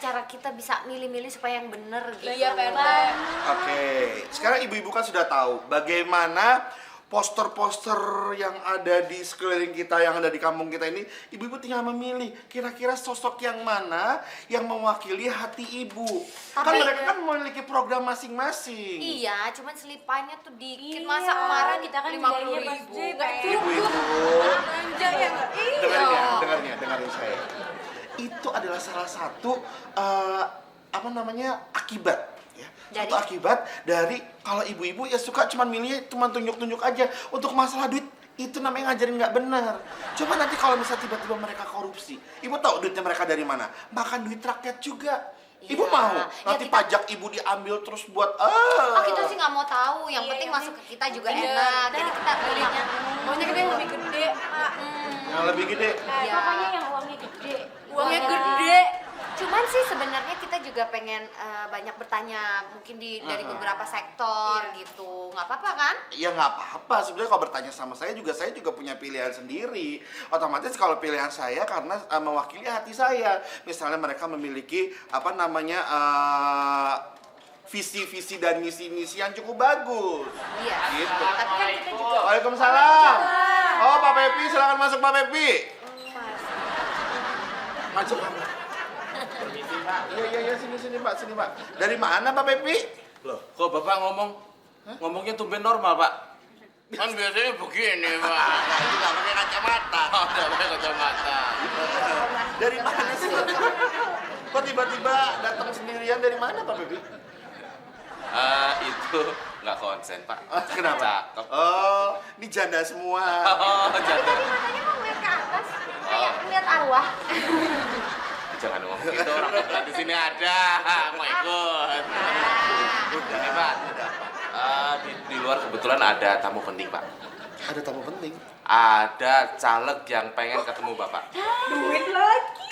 cara kita bisa milih-milih supaya yang bener gitu. Iya, Pak RT. Oke, sekarang ibu-ibu kan sudah tahu bagaimana poster-poster yang ada di sekeliling kita, yang ada di kampung kita ini. Ibu-ibu tinggal memilih kira-kira sosok yang mana yang mewakili hati ibu. Kan Tapi- mereka kan memiliki program masing-masing. Iya, cuman selipannya tuh dikit. Iya, Masa kemarin kita kan 50.000. bilangnya pas J, Nggak Pak. cukup. Ibu-ibu, Belanja ya nggak? dengarnya saya. Itu adalah salah satu akibat. Ya. Satu akibat dari kalau ibu-ibu ya suka cuma milihnya cuma tunjuk-tunjuk aja untuk masalah duit. Itu namanya ngajarin nggak benar. Coba nanti kalau misalnya tiba-tiba mereka korupsi, ibu tahu duitnya mereka dari mana? Makan duit rakyat juga. Ibu Iya. mau Ya, nanti kita- pajak ibu diambil terus buat Kita sih nggak mau tahu. Yang Iya, penting yang masuk ke kita juga Bener. enak. Jadi kita pilihnya. Maunya kita yang lebih gede, Pak. yang lebih gede. Iya. Pokoknya yang uangnya gede. Uangnya gede. Cuman sih sebenarnya kita juga pengen banyak bertanya mungkin dari beberapa sektor gitu. Nggak apa-apa kan? Ya nggak apa-apa, sebenarnya kalau bertanya sama saya juga punya pilihan sendiri. Otomatis kalau pilihan saya karena mewakili hati saya. Misalnya mereka memiliki visi-visi dan misi-misi yang cukup bagus. Iya. Gitu. Tapi kan kita juga Waalaikumsalam. Oh, Pak Pepi, silakan masuk Pak Pepi. Masuk Pak. Permisi, Pak. Iya, sini Pak. Dari mana Pak Pepi? Loh, kok Bapak ngomongnya tumben normal, Pak? Kan biasanya begini, Pak. Itu nggak pakai kacamata. Oh, udah pakai kacamata. Dari mana sih? Kok tiba-tiba datang sendirian dari mana Pak Pepi? Itu nggak konsen, Pak. Kenapa? Cakep. Oh, ini janda semua. Oh, jangan. tadi matanya mau ngeliat ke atas. Kayak ngeliat arwah. Jangan ngomong gitu, orang kebetulan di sini ada. Mau ikut. Ini, Pak. Di luar kebetulan ada tamu penting, Pak. Ada tamu penting. Ada caleg yang pengen ketemu Bapak. Duit lagi.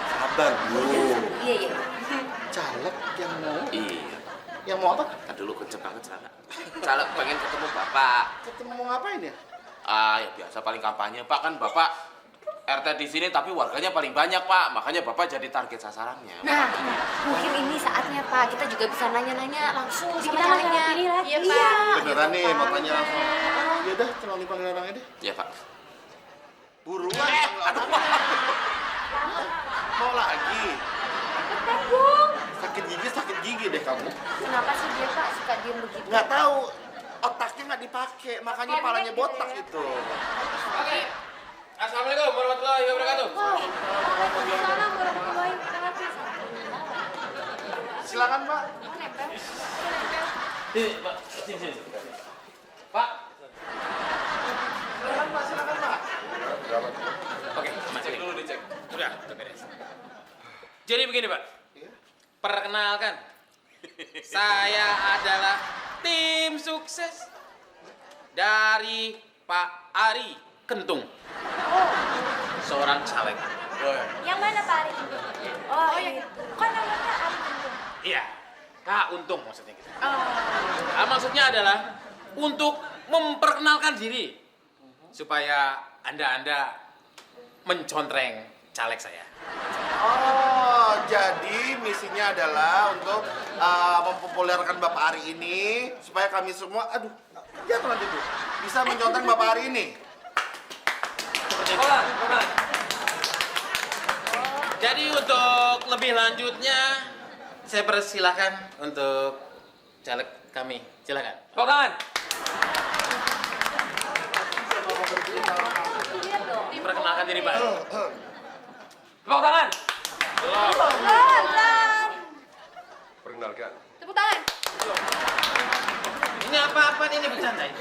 Sabar Bu. Iya. Caleg yang mau? Iya. Yang mau apa? Tadi dulu kenceng banget celana. Caleg pengen ketemu Bapak. Ketemu mau ngapain ya? Ya biasa paling kampanye, Pak. Kan Bapak RT di sini tapi warganya paling banyak, Pak. Makanya Bapak jadi target sasarannya. Nah, mungkin ini saatnya Pak. Kita juga bisa nanya-nanya langsung sama Kita nggak calegnya. pilih lagi. Iya, Iya. Pak. Beneran Gitu, nih Pak. mau tanya langsung. Ya udah, tolong dipanggil orangnya deh. Iya, Pak. Buruan. Mau lagi? Sakit gigi deh kamu. Kenapa sih dia Pak suka diem begitu? Nggak tahu, otaknya nggak dipakai, makanya palanya botak itu. Oke. Assalamualaikum warahmatullahi wabarakatuh. Waalaikumsalam warahmatullahi wabarakatuh. Silakan Pak. Pak, sini. Pak. Silakan Pak. Oke, cek dulu dicek. Udah beres. Jadi begini, Pak. Iya. Perkenalkan. Saya adalah tim sukses dari Pak Ari Kentung. Seorang caleg. Yang mana Pak Ari? Oh, iya. Kok namanya Ari Untung? Iya. Kak Untung maksudnya gitu. Oh. Maksudnya adalah untuk memperkenalkan diri supaya Anda mencontreng caleg saya. Oh, jadi misinya adalah untuk mempopulerkan Bapak Ari ini supaya kami semua, jatuh nanti Bu, bisa mencontoh Bapak Ari ini. Jadi untuk lebih lanjutnya saya persilahkan untuk caleg kami. Silakan. Tepuk tangan. Perkenalkan diri, Pak. Tepuk tangan. Perkenalkan, Tepuk tangan. Ini apa-apa ini bercanda ini?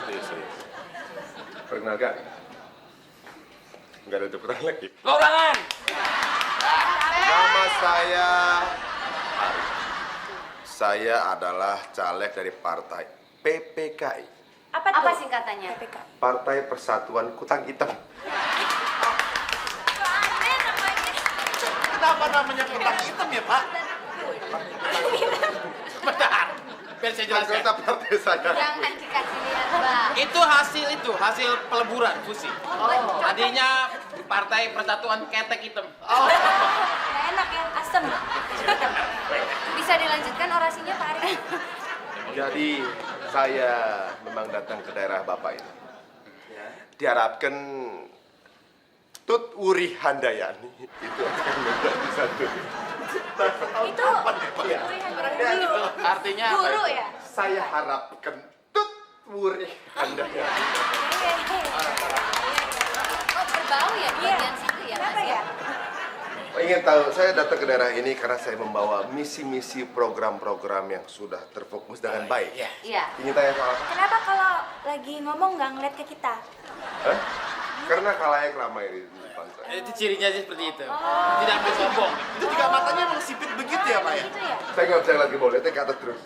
serius. Perkenalkan. Nggak ada tepuk tangan lagi. Tepuk tangan. Nama saya Ari. Saya adalah caleg dari partai PPKI. Apa singkatannya? Partai Persatuan Kutang Hitam. Kenapa namanya kutang hitam ya Pak? Bentar. Biar saya jelaskan. Anggota partai saya. Jangan dikasih lihat Mbak. Itu hasil peleburan fusi. Tadinya Partai Persatuan Ketek Hitam. Nggak enak ya, asem. Bisa dilanjutkan orasinya Pak Ari? Jadi saya memang datang ke daerah Bapak ini. Diharapkan Tut Wuri Handayani itu akan menjadi satu. Itu Ya. guru. Artinya apa? Guru ya? Saya harapkan Tut Wuri Handayani. Oh, berbau ya di Iya. bagian situ ya, Kenapa Mas ya? Ingin tahu, saya datang ke daerah ini karena saya membawa misi-misi program-program yang sudah terfokus dengan baik. Iya. Ingin tanya soal apa? Kenapa kalau lagi ngomong nggak ngeliat ke kita? Hah? Karena kalayak ramai di depan saya. Itu cirinya sih seperti itu. Tidak ambil sombong. Itu juga matanya emang sipit begitu ya, Pak ya? Gitu ya? Saya nggak bisa lagi boleh, ke atas terus.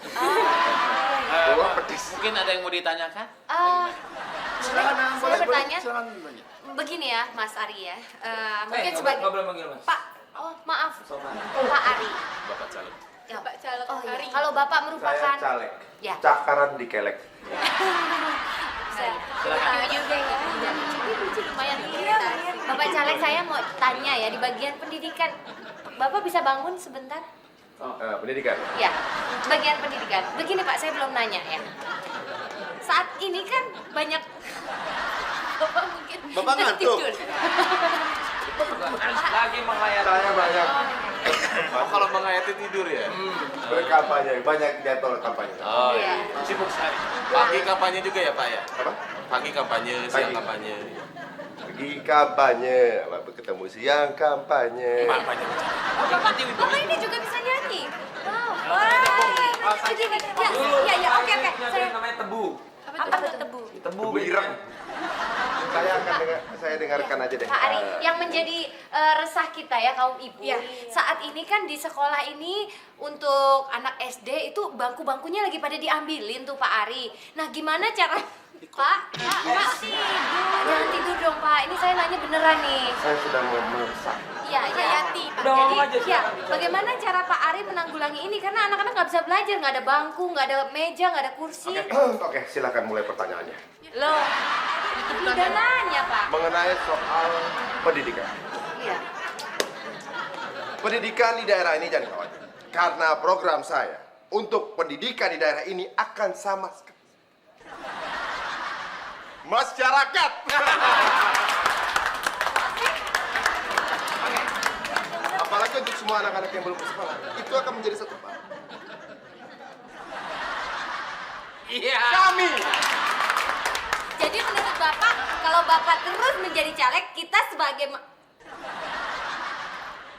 Bawa petis. Mungkin ada yang mau ditanyakan? Silakan, saya boleh, bertanya. silakan bertanya. Begini ya, Mas Ari ya. Mungkin nggak sebagai boleh manggil Mas. Pak, oh maaf, Pak Ari. Bapak caleg. Ya, Pak Caleg Oh iya. Ari. Kalau Bapak Saya merupakan caleg. Ya. Cakaran di kelek. Silakan juga ya. Lumayan Iya, lumayan. Bapak caleg, saya mau tanya ya di bagian pendidikan. Bapak bisa bangun sebentar? Pendidikan. Ya, bagian pendidikan. Begini Pak, saya belum nanya ya. Saat ini kan banyak Bapak mungkin Bapak ngantuk? tidur. Lagi menghayati. Saya banyak Oh, kalau menghayati tidur ya? berkampanye, banyak jadwal kampanye. Oh Iya. iya. Sibuk sekali. Pagi kampanye juga ya Pak ya? Apa? Pagi kampanye, siang Pagi. kampanye. Pergi kampanye, lalu ketemu siang kampanye. Kampanye. Nanti Bapak ini juga bisa nyanyi. Wow. Wah, Begini. Ya, oke. Saya namanya tebu. apa tuh tebu? Tebu Tebu ireng. Saya dengarkan aja deh. Pak Ari, yang menjadi resah kita ya kaum ibu. Iya. Saat ini kan di sekolah ini untuk anak SD itu bangku-bangkunya lagi pada diambilin tuh Pak Ari. Nah, gimana cara Pak, jangan tidur dong Pak. Ini saya nanya beneran nih. Saya sudah memesak. Iya, Yati, Pak. Udah ngomong aja, Jadi, ya, silakan. bagaimana cara Pak Ari menanggulangi ini? Karena anak-anak nggak bisa belajar, nggak ada bangku, nggak ada meja, nggak ada kursi. Oke, silakan mulai pertanyaannya. Loh, udah nanya Pak. Mengenai soal pendidikan. Iya. Pendidikan di daerah ini jangan khawatir. Karena program saya untuk pendidikan di daerah ini akan sama sekali. Masyarakat. Apalagi untuk semua anak-anak yang belum bersekolah, itu akan menjadi satu hal. Iya. Kami Jadi menurut Bapak, kalau Bapak terus menjadi caleg, kita sebagai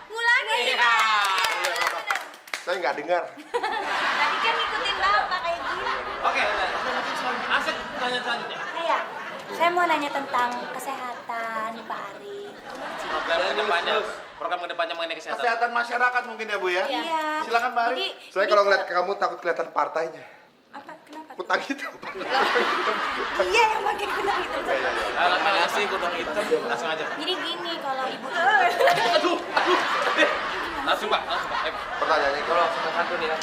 ngulangi Iya. Pak. saya nggak dengar. Tadi kan ngikutin Bapak kayak gini. Oke. Asik tanya selanjutnya. Saya mau nanya tentang kesehatan Pak Ari. Program kedepannya mengenai kesehatan. Kesehatan masyarakat mungkin ya Bu ya? Iya. Silakan Pak Ari. Jadi, Saya jadi kalau ke- ngeliat kamu takut kelihatan partainya. apa? Kenapa? Kutang hitam. Iya yang pakai kudang itu. Terima kasih kudang hitam. Langsung aja. Jadi gini kalau ibu Aduh. Langsung Pak. Pertanyaannya Kalau satu nih ya.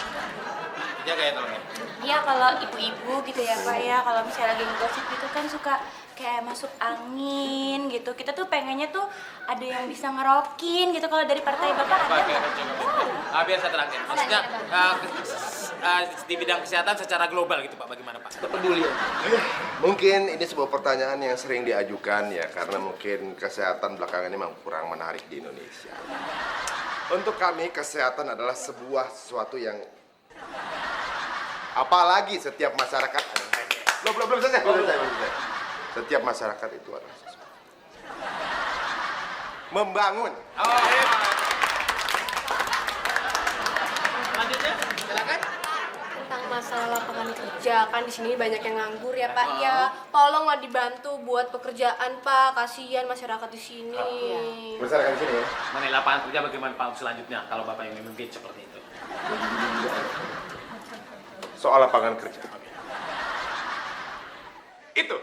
Jaga ya tolong ya. Iya kalau ibu-ibu gitu ya Pak ya, kalau misalnya lagi ngegosip gitu kan suka kayak masuk angin gitu. Kita tuh pengennya tuh ada yang bisa ngerokin gitu. Kalau dari partai Bapak ada Oke, nggak? biar saya terangin. Maksudnya di bidang kesehatan secara global gitu Pak, bagaimana Pak? Peduli. Mungkin ini sebuah pertanyaan yang sering diajukan ya, karena mungkin kesehatan belakangan ini memang kurang menarik di Indonesia. Untuk kami, kesehatan adalah sebuah sesuatu yang apalagi setiap masyarakat belum selesai. Setiap masyarakat itu adalah sesuatu membangun. Oh, Lanjutnya, silakan. Tentang masalah lapangan kerja, kan di sini banyak yang nganggur ya Pak. Ya, tolonglah dibantu buat pekerjaan Pak. Kasihan masyarakat di sini. Masyarakat di sini ya. Mengenai lapangan kerja bagaimana Pak selanjutnya kalau Bapak yang memimpin seperti itu? Soal lapangan kerja. Itu.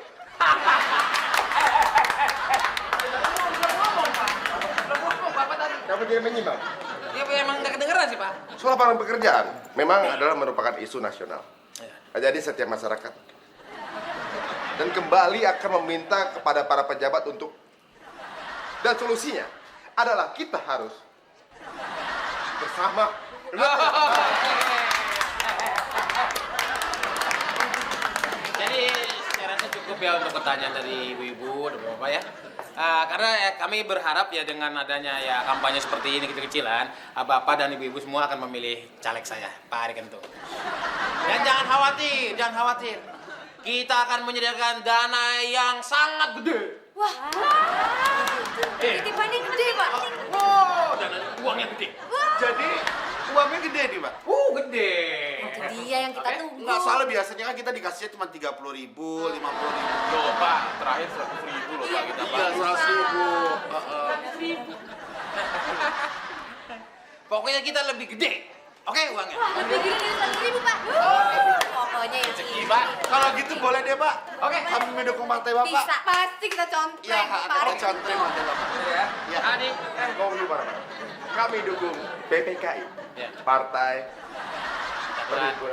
Kamu tidak menyimak. Ya emang nggak kedengeran sih Pak. Soal lapangan pekerjaan memang adalah merupakan isu nasional. Jadi setiap masyarakat dan kembali akan meminta kepada para pejabat untuk, dan solusinya adalah kita harus bersama. untuk pertanyaan dari ibu-ibu dan bapak ya. Karena ya, kami berharap ya dengan adanya ya kampanye seperti ini kecil-kecilan, bapak dan ibu-ibu semua akan memilih caleg saya, Pak Ari Kentung. Dan jangan khawatir. Kita akan menyediakan dana yang sangat gede. Wah, titipannya gede, Pak. Wow, dana uangnya gede. Jadi uangnya gede nih, Pak. Gede. Itu dia yang kita tunggu. Nggak salah, biasanya kan kita dikasihnya cuma 30.000, 50.000. Loh, Pak, terakhir 100.000 loh, Pak, kita, Pak. Iya, 100.000. Pokoknya kita lebih gede. Oke, uangnya. Wah, lebih gede dari 100.000, Pak. Pokoknya ya, Rezeki, Pak. Kalau gitu boleh deh, Pak. Oke. Kami mendukung partai Bapak. Bisa. Pasti kita contreng. Iya, Pak kita Ari. contreng partai Bapak. Ya. Iya. Adi. Ngomong dulu para kami dukung PPKI, Ya. Partai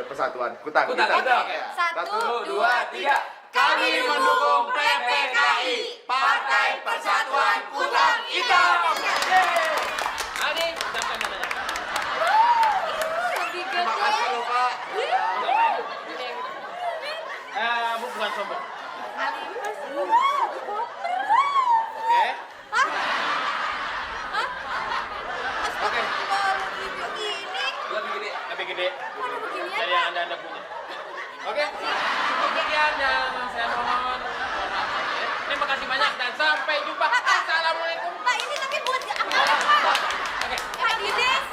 Persatuan Kuta. Oke. 1, 2, 3. Kami mendukung PPKI, Partai Persatuan Kutang Hitam. Adi, ucapkan dananya. Lebih Terima gede. kasih loh, Pak. Bu bukan sombong. Oke. Oke. Lebih gede. Dari yang anda punya. Oke. Demikian yang saya mohon. Terima kasih banyak dan sampai jumpa. Assalamualaikum. Pak, ini tapi buat anggaran, Pak. Oke. Pak Dides.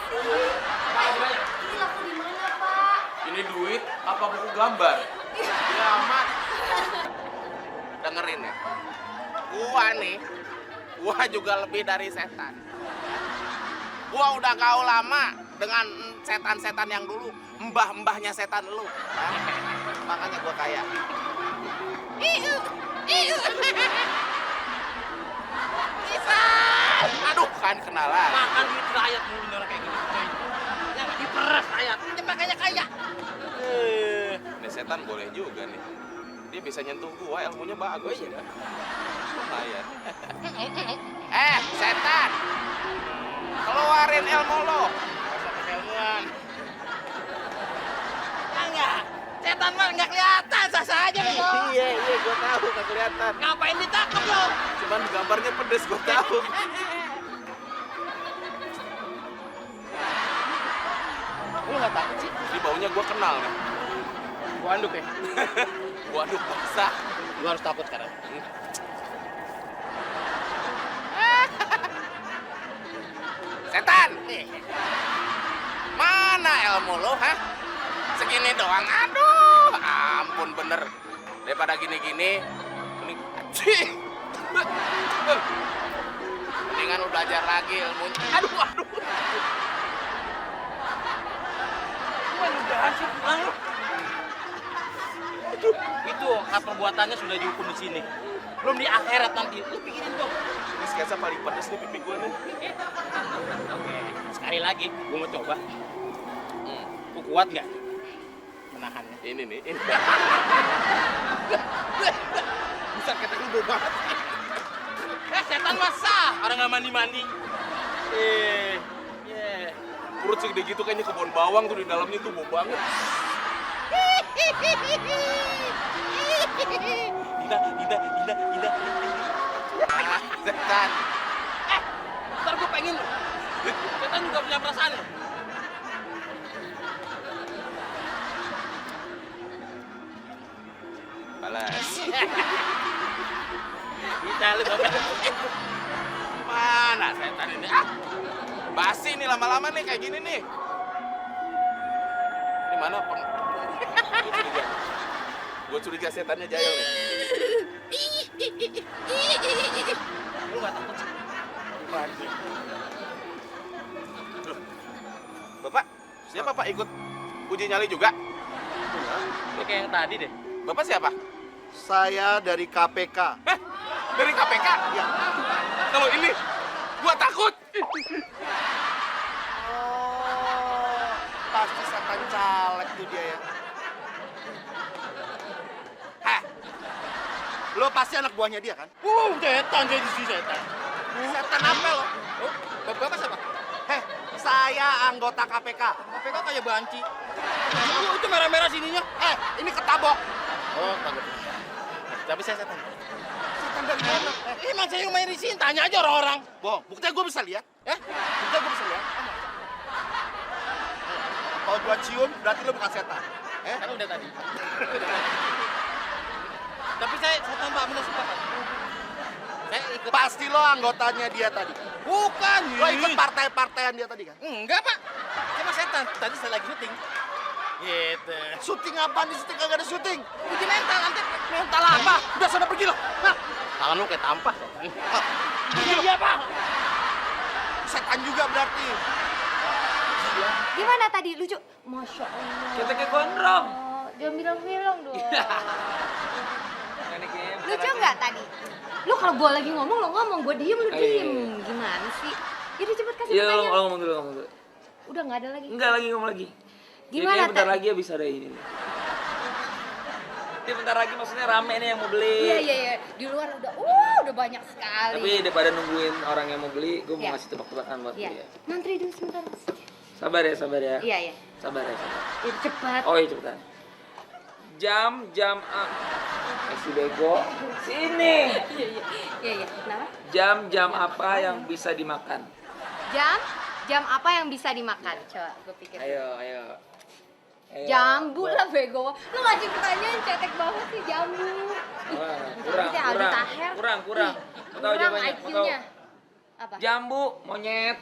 Makasih banyak. Ini laku di mana, Pak? Ini duit apa buku gambar? Selamat. Dengerin ya. Gua juga lebih dari setan. Gua udah gaul lama dengan setan-setan yang dulu, mbah-mbahnya setan lu. Makanya gua kaya. Aduh, kan kenalan. Makan duit rakyat mulu orang kayak gini. Ya nggak diperas rakyat. Makanya kaya. Ini setan boleh juga nih. Dia bisa nyentuh gua, ilmunya bagus. Oh, iya. Lumayan. Setan. Keluarin ilmu lo. Ilmuwan. Enggak. Setan mah nggak kelihatan, sah aja lo. Iya, gua tahu nggak kelihatan. Ngapain ditangkap lo? Cuman gambarnya pedes, gua tahu. Lu nggak takut sih? Ini baunya gua kenal nih. Gua anduk ya. Waduh, basah. Gua harus takut sekarang. Setan. Mana ilmu lo, hah? Segini doang. Aduh, ampun bener. Daripada gini-gini, mending anjing. Mendingan lu belajar lagi ilmunya. Aduh. Sih, pulang lu. Itu perbuatannya sudah dihukum di sini. Belum di akhirat nanti. Lu pikirin dong. Ini sketsa paling pedes nih pipi gua nih. Oke, sekali lagi gua mau coba. Lu kuat nggak menahannya? Ini nih, ini. Bisa kata lu bau banget. Setan masa orang nggak mandi-mandi. Perut segede gitu kayaknya kebun bawang tuh di dalamnya tuh bau banget. Indah. Setan. Ntar gua pengen lu. Setan juga punya perasaan lu. Balas. Bisa lu bapak. Mana setan ini? Basi nih lama-lama nih kayak gini nih. Ini mana Gue curiga setannya Jaya nih. Lu nggak takut sih? Loh, Bapak, siapa Pak ikut uji nyali juga? Ini kayak yang tadi deh. Bapak siapa? Saya dari KPK. Dari KPK? Ya. Kalau ini, gua takut. Oh, pasti setan caleg tuh dia ya. Hah? Lo pasti anak buahnya dia kan? Setan jadi si setan. Setan apa lo? Oh, bapak siapa? Saya anggota KPK. KPK kayak banci. Itu merah-merah sininya. Ini ketabok. Oh, takut. Tapi saya setan. Setan dari mana? Emang saya main di sini, tanya aja orang-orang. Bohong, buktinya gue bisa lihat. Buktinya gue bisa lihat. Kalau gue cium, berarti lo bukan setan. Kan udah tadi. Tapi saya setan Pak, bener sumpah Pak. Saya ikut. Pasti lo anggotanya dia tadi. Bukan. Lo ikut partai-partaian dia tadi kan? Enggak Pak. Saya mah setan. Tadi saya lagi syuting. Gitu. Syuting apaan di syuting? Kagak ada syuting. Uji mental nanti. Mental apa? Udah sana pergi lo. Nah, Tangan lu kayak tampah. iya Pak. Setan juga berarti. Gimana tadi lucu? Masya Allah. Kita kayak gondrong. Jangan bilang-bilang dong. Ini kayak Lucu nggak tadi? Lu kalau gua lagi ngomong lo ngomong, gua diem lu Iya, diem. iya. Gimana sih? Jadi cepet kasih Iya, pertanyaan. lo ngomong dulu. Udah nggak ada lagi. Enggak lagi ngomong lagi. Gimana, Kayaknya bentar Teh? lagi habis ada ini nih. Ini bentar lagi maksudnya rame nih yang mau beli. Iya. Di luar udah banyak sekali. Tapi daripada nungguin orang yang mau beli, gue mau Iya. ngasih tebak-tebakan buat Iya. beli ya. Ngantri dulu sebentar, Mas. Sabar ya. Iya. Sabar. Cepat. Oh iya cepetan. Jam si bego. Sini. Iya. Kenapa? Jam apa yang bisa dimakan? Jam apa yang bisa dimakan? Coba gue pikir. Ayo. Jambu lah bego. Lu ngasih pertanyaan cetek banget sih jambu. Kurang. Mau tahu Kurang jawabannya? Mau tahu? IQ-nya. Apa? Jambu, monyet.